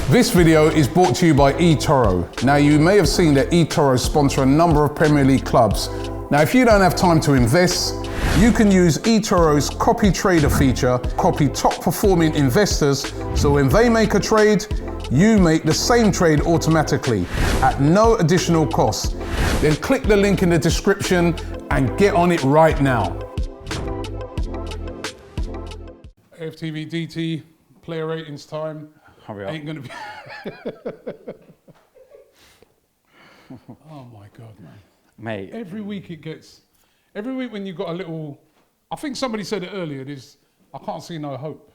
This video is brought to you by eToro. Now, you may have seen that eToro sponsor a number of Premier League clubs. Now, if you don't have time to invest, you can use eToro's CopyTrader feature, copy top performing investors, so when they make a trade, you make the same trade automatically at no additional cost. Then click the link in the description and get on it right now. AFTV DT, player ratings time. Hurry up. Ain't gonna be. Oh my God, man. Mate. Every week when you've got a little, I think somebody said it earlier, I can't see no hope.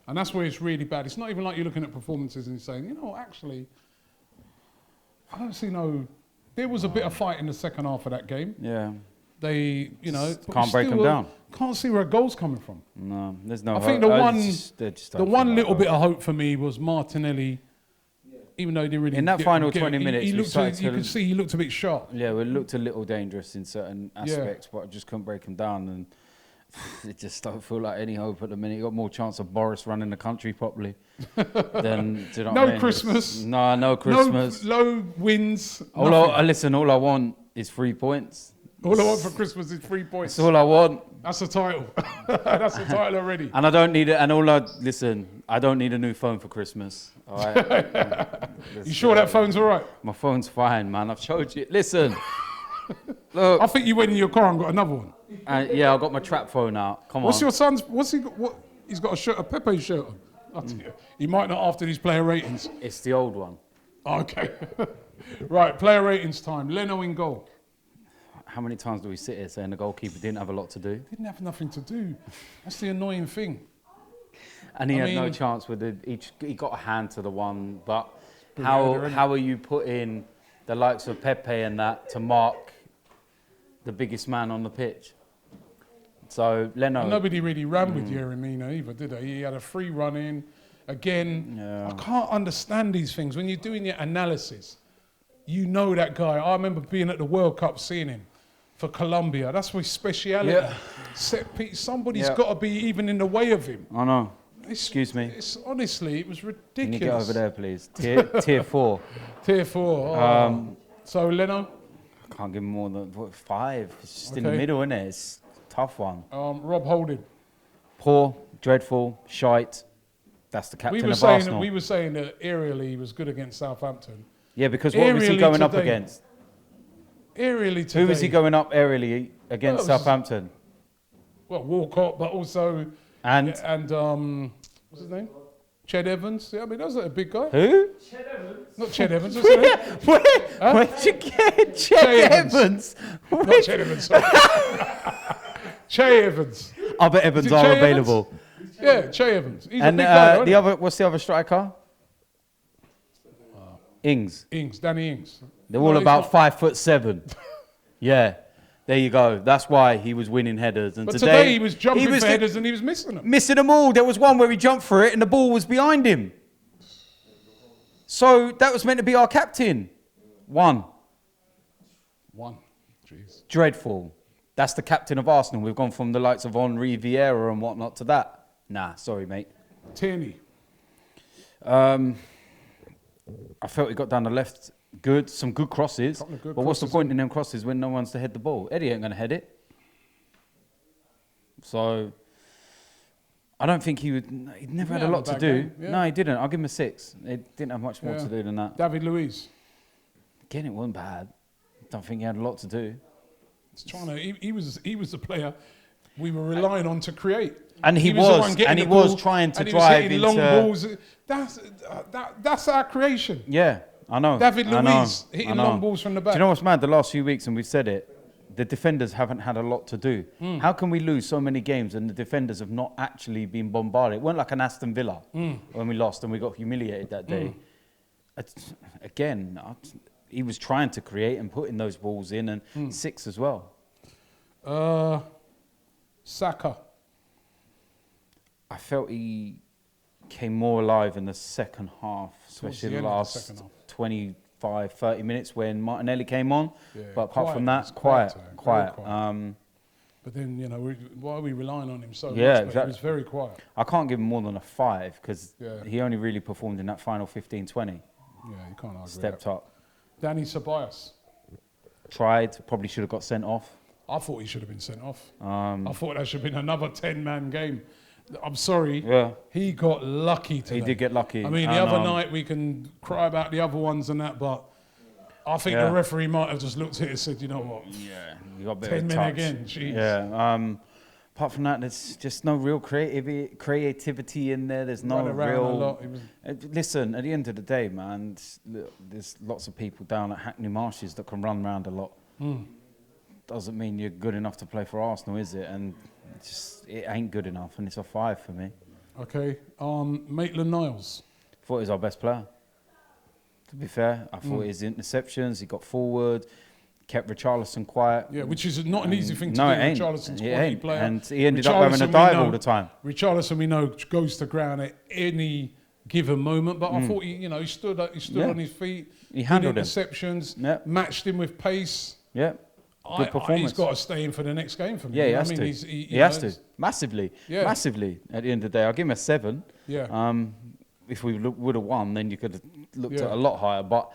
And that's where it's really bad. It's not even like you're looking at performances and saying, you know, actually, I don't see no, there was a bit of fight in the second half of that game. Yeah. They, you know. Can't break them down. Can't see where a goal's coming from. No, there's no I hope. think the one little bit of hope for me was Martinelli, even though he didn't really in that final 20 minutes, you could see he looked a bit sharp. Yeah, it looked a little dangerous in certain aspects, but I just couldn't break him down, and it just don't feel like any hope at the minute. You got more chance of Boris running the country properly than, do you know what I mean? Christmas. No Christmas. No low wins. Listen, all I want is 3 points. All I want for Christmas is 3 points. That's all I want. That's the title. That's the title already. And I don't need it. And I don't need a new phone for Christmas. All right. You sure that phone's all right? My phone's fine, man. I've showed you. Listen. Look. I think you went in your car and got another one. Yeah, I got my trap phone out. Come on. What's your son's? What's he got? What? He's got a shirt, a Pepe shirt on. He might not after these player ratings. It's the old one. Okay. Right. Player ratings time. Leno in goal. How many times do we sit here saying the goalkeeper didn't have a lot to do? Didn't have nothing to do. That's the annoying thing. And he had no chance with he got a hand to the one, but how are you putting the likes of Pepe and that to mark the biggest man on the pitch? So Leno. And nobody really ran with Pierre-Emerick either, did they? He had a free run in. Again, I can't understand these things. When you're doing your analysis, you know that guy. I remember being at the World Cup, seeing him for Colombia. That's his speciality. Yeah. Set piece. Somebody's got to be even in the way of him. I know. Excuse me. Honestly, it was ridiculous. Can you get over there, please? Tier 4. Tier 4. Oh. So Leno? I can't give him more than 5. It's just in the middle, isn't it? It's a tough one. Rob Holding. Poor, dreadful, shite. That's the captain of Arsenal. We were saying that aerially he was good against Southampton. Yeah, because what was he going up against? Aerially today. Who was he going up aerially against Southampton? Well, Walcott, but also... And what's his name? Ched Evans. Yeah, I mean, that was a big guy. Who? Ched Evans. Not Ched Evans. Where'd you get Ched Evans? Not Ched Evans, sorry. Che Evans. Other Evans are available. Yeah, Che Evans. He's a big guy, what's the other striker? Ings. Danny Ings. They're all about 5'7". Yeah, there you go. That's why he was winning headers. And but today he was jumping for headers and he was missing them. Missing them all. There was one where he jumped for it and the ball was behind him. So that was meant to be our captain. One. Jeez. Dreadful. That's the captain of Arsenal. We've gone from the likes of Henri, Vieira and whatnot to that. Nah, sorry, mate. Tierney. I felt he got down the left good, some good crosses. But what's the point in them crosses when no one's to head the ball? Eddie ain't going to head it. So I don't think he'd never had a lot to do. Yeah. No, he didn't. I'll give him a 6. He didn't have much more to do than that. David Luiz. Again, it wasn't bad. Don't think he had a lot to do. He was the player we were relying on to create. And he was trying to drive into long balls. That's our creation. Yeah, I know. David Luiz hitting long balls from the back. Do you know what's mad? The last few weeks, and we've said it, the defenders haven't had a lot to do. How can we lose so many games and the defenders have not actually been bombarded? It weren't like an Aston Villa when we lost and we got humiliated that day. Again, he was trying to create and putting those balls in, and 6 as well. Saka. I felt he came more alive in the second half, especially the last 25, 30 minutes when Martinelli came on. Yeah, but apart from that, quiet. But then, you know, why are we relying on him so much? Exactly. He was very quiet. I can't give him more than a 5 because Yeah. he only really performed in that final 15-20. Yeah, you can't argue Stepped that. up. Danny Ceballos. Tried, probably should have got sent off. I thought he should have been sent off. I thought that should have been another 10-man game. I'm sorry. Yeah. He got lucky today. He did get lucky. I mean, the other night we can cry about the other ones and that, but I think Yeah. the referee might have just looked at it and said, you know what? Yeah, you got a bit 10 of men touch. again. Jeez. Yeah. Apart from that, there's just no real creativity in there. There's no Ran around real. a lot. He was- Listen, at the end of the day, man, there's lots of people down at Hackney Marshes that can run around a lot. Doesn't mean you're good enough to play for Arsenal, is it? And it ain't good enough, and it's a 5 for me. Okay. Maitland-Niles. Thought he was our best player. To be fair, I thought his interceptions, he got forward, kept Richarlison quiet. Yeah, which is not an easy thing to No, do. it ain't. Richarlison's It quality ain't. player. And he ended up having a dive all the time. Richarlison, we know, goes to ground at any given moment, but I thought he stood on his feet. He handled him. Interceptions, Yep. matched him with pace. Yeah. Good performance. He's got to stay in for the next game for me. Yeah, he You know has what I mean? to. He Has to. Massively. Yeah. Massively. At the end of the day, I'll give him a 7. Yeah. If we would have won, then you could have looked Yeah. at a lot higher. But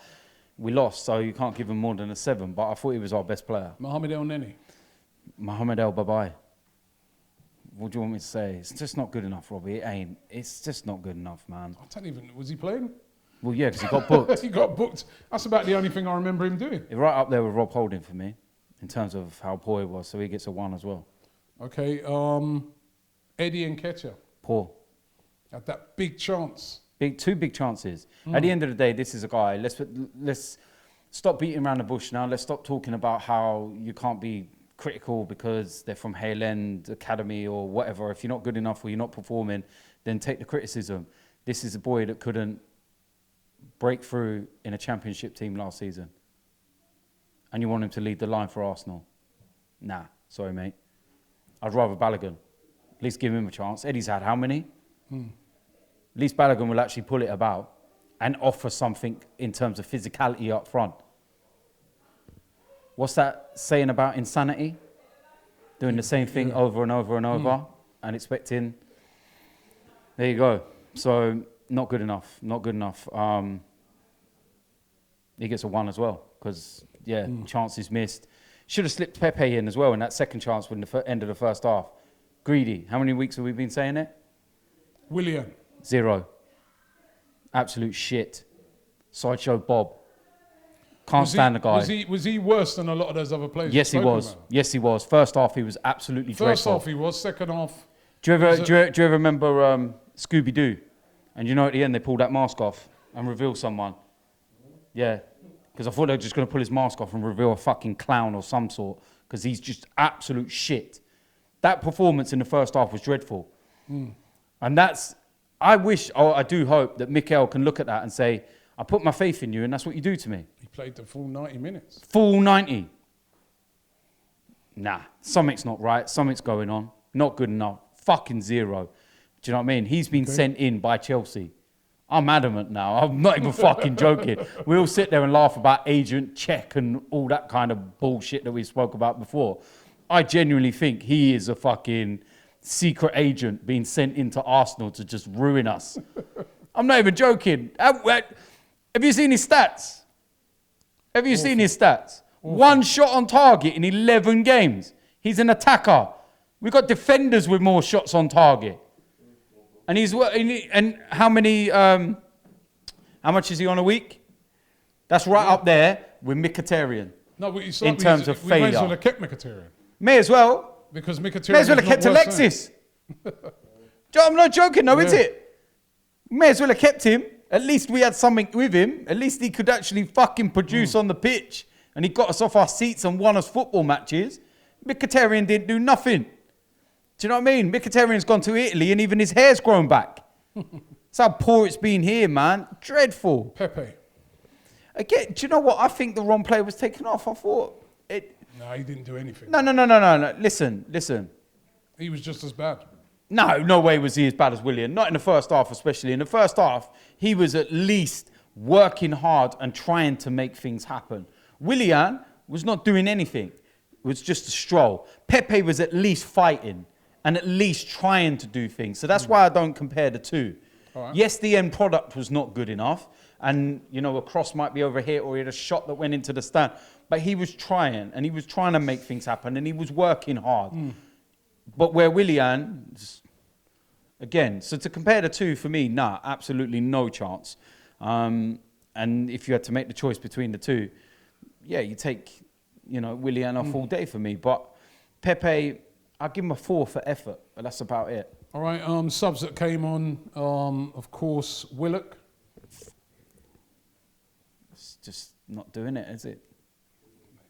we lost, so you can't give him more than a 7. But I thought he was our best player. Mohamed El Neni. Mohamed El Babai. What do you want me to say? It's just not good enough, Robbie. It ain't. It's just not good enough, man. I don't even. Was he playing? Well, yeah, because he got booked. He got booked. That's about the only thing I remember him doing. Right up there with Rob Holding for me, in terms of how poor he was. So he gets a 1 as well. Okay. Eddie Nketiah Poor. had that big chance. Two big chances. At the end of the day, this is a guy. Let's stop beating around the bush now. Let's stop talking about how you can't be critical because they're from Hale End Academy or whatever. If you're not good enough or you're not performing, then take the criticism. This is a boy that couldn't break through in a championship team last season. And you want him to lead the line for Arsenal? Nah, sorry, mate. I'd rather Balogun. At least give him a chance. Eddie's had how many? At least Balogun will actually pull it about and offer something in terms of physicality up front. What's that saying about insanity? Doing the same thing over and over and over and expecting. There you go. So not good enough. Not good enough. He gets a 1 as well because, chances missed. Should have slipped Pepe in as well in that second chance when the end of the first half. Greedy. How many weeks have we been saying it? WILLIAN. 0. Absolute shit. Sideshow Bob. Can't stand the guy. Was he worse than a lot of those other players? Yes, he was. Yes, he was. First half, he was absolutely dreadful. First half he was. Second half. Do you ever remember Scooby-Doo? And you know at the end they pulled that mask off and reveal someone. Yeah. Because I thought they were just going to pull his mask off and reveal a fucking clown or some sort. Because he's just absolute shit. That performance in the first half was dreadful. And that's... I do hope that Mikel can look at that and say, I put my faith in you and that's what you do to me. He played the full 90 minutes. Full 90. Nah, something's not right. Something's going on. Not good enough. Fucking 0. Do you know what I mean? He's been sent in by Chelsea. I'm adamant now. I'm not even fucking joking. We all sit there and laugh about agent check and all that kind of bullshit that we spoke about before. I genuinely think he is a fucking secret agent being sent into Arsenal to just ruin us. I'm not even joking. Have you seen his stats? Have you seen his stats? 1 shot on target in 11 games. He's an attacker. We've got defenders with more shots on target. And how many? How much is he on a week? That's right up there with Mkhitaryan. No, but in terms of failure. We may as well have kept Mkhitaryan. May as well. Because Mkhitaryan May as well have kept Alexis. I'm not joking, though, is it? May as well have kept him. At least we had something with him. At least he could actually fucking produce on the pitch. And he got us off our seats and won us football matches. Mkhitaryan didn't do nothing. Do you know what I mean? Mkhitaryan's gone to Italy and even his hair's grown back. That's how poor it's been here, man. Dreadful. Pepe. Again, do you know what? I think the wrong player was taken off. I thought it... No, he didn't do anything. No. Listen. He was just as bad. No way was he as bad as Willian. Not in the first half, especially. In the first half, he was at least working hard and trying to make things happen. Willian was not doing anything. was just a stroll. Pepe was at least fighting and at least trying to do things. So that's why I don't compare the two. Right. Yes, the end product was not good enough. And, you know, a cross might be over here or he had a shot that went into the stand. But he was trying, and he was trying to make things happen, and he was working hard. But where Willian, again, so to compare the two, for me, nah, absolutely no chance. And if you had to make the choice between the two, yeah, you take, you know, Willian off all day for me. But Pepe, I'll give him a 4 for effort, but that's about it. All right, subs that came on, of course, Willock. It's just not doing it, is it?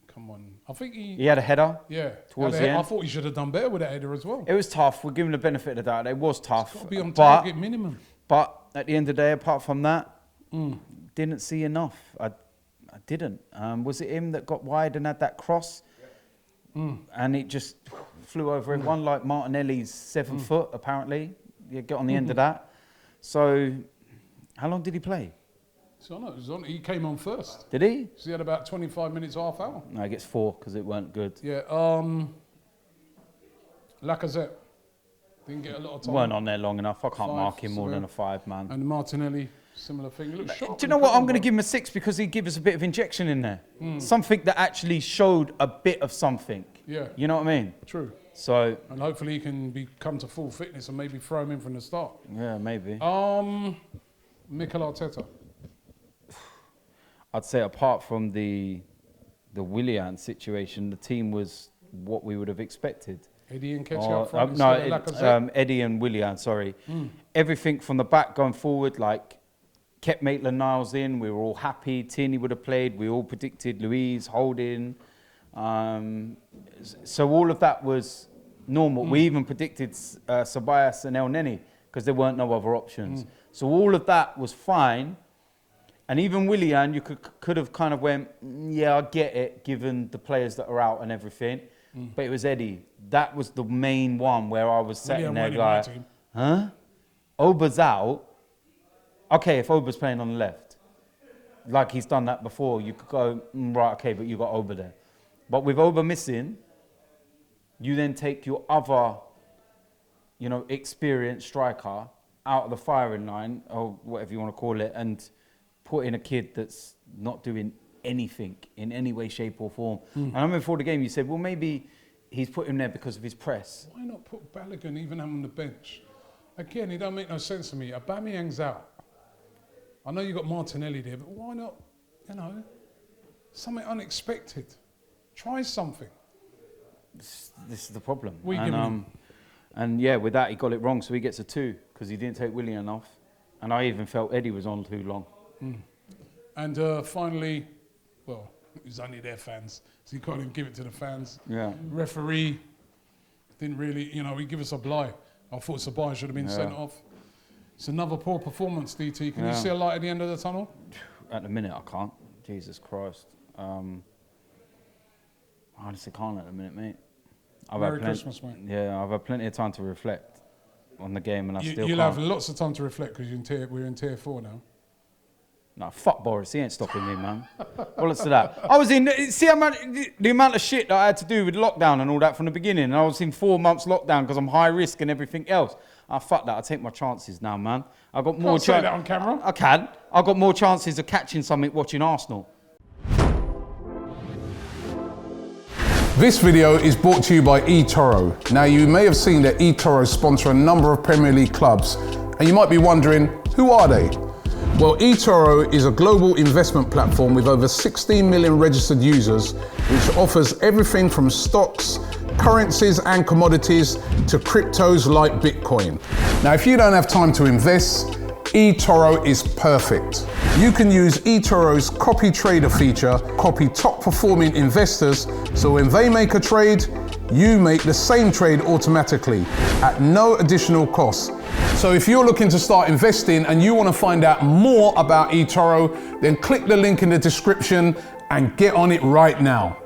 Come on. I think he had a header. Yeah. Towards the end. I thought he should have done better with that header as well. It was tough. We're giving the benefit of the doubt. It was tough. It's got to be on target minimum. But at the end of the day, apart from that, didn't see enough. I didn't. Was it him that got wide and had that cross? And it just flew over everyone like Martinelli's 7 foot, apparently. You get on the end of that. So, how long did he play? So no, he came on first. Did he? So he had about 25 minutes, half hour. No, he gets 4 because it weren't good. Yeah. Lacazette didn't get a lot of time. Weren't on there long enough. I can't 5, mark him more so than a 5, man. And Martinelli, similar thing. Look sharp. Do you know what? I'm going to give him a 6 because he gave us a bit of injection in there. Something that actually showed a bit of something. Yeah. You know what I mean? True. So. And hopefully he can come to full fitness and maybe throw him in from the start. Yeah, maybe. Mikel Arteta. I'd say apart from the Willian situation, the team was what we would have expected. Eddie and Nketiah up front instead of Lacazette. Eddie and Willian, sorry. Everything from the back going forward, like, kept Maitland-Niles in. We were all happy. Tierney would have played. We all predicted LUIZ, Holding. So all of that was normal. We even predicted Ceballos and El-Neni because there weren't no other options. So all of that was fine. And even Willian, you could have kind of went, yeah, I get it, given the players that are out and everything. But it was Eddie. That was the main one where I was sitting there like, huh? Oba's out. Okay, if Oba's playing on the left, like he's done that before, you could go, right, okay, but you got Oba there. But with Oba missing, you then take your other, you know, experienced striker out of the firing line, or whatever you want to call it, and put in a kid that's not doing anything in any way, shape or form. And I remember before the game you said, well, maybe he's put him there because of his press. Why not put Balogun, even on the bench? Again, it don't make no sense to me. Aubameyang's out. I know you got Martinelli there, but why not, you know, something unexpected? Try something. This is the problem. And yeah, with that he got it wrong, so he gets a 2 because he didn't take Willian off. And I even felt Eddie was on too long. And finally, well, he's only their fans, so you can't even give it to the fans. Yeah. Referee didn't really, you know, he gave us a blight. I thought Sabah should have been sent off. It's another poor performance, DT. Can you see a light at the end of the tunnel? At the minute, I can't. Jesus Christ. I honestly can't at the minute, mate. Merry Christmas, mate. Yeah, I've had plenty of time to reflect on the game, and I still can't. You'll have lots of time to reflect because we're in tier 4 now. No, fuck Boris. He ain't stopping me, man. Bollocks to that. I was in. See the amount of shit that I had to do with lockdown and all that from the beginning. And I was in 4 months lockdown because I'm high risk and everything else. Fuck that. I take my chances now, man. I got more. Can't say that on camera. I can. I got more chances of catching something watching Arsenal. This video is brought to you by eToro. Now, you may have seen that eToro sponsor a number of Premier League clubs, and you might be wondering, who are they? Well, eToro is a global investment platform with over 16 million registered users, which offers everything from stocks, currencies and commodities to cryptos like Bitcoin. Now, if you don't have time to invest, eToro is perfect. You can use eToro's CopyTrader feature, copy top performing investors, so when they make a trade, you make the same trade automatically at no additional cost. So if you're looking to start investing and you want to find out more about eToro, then click the link in the description and get on it right now.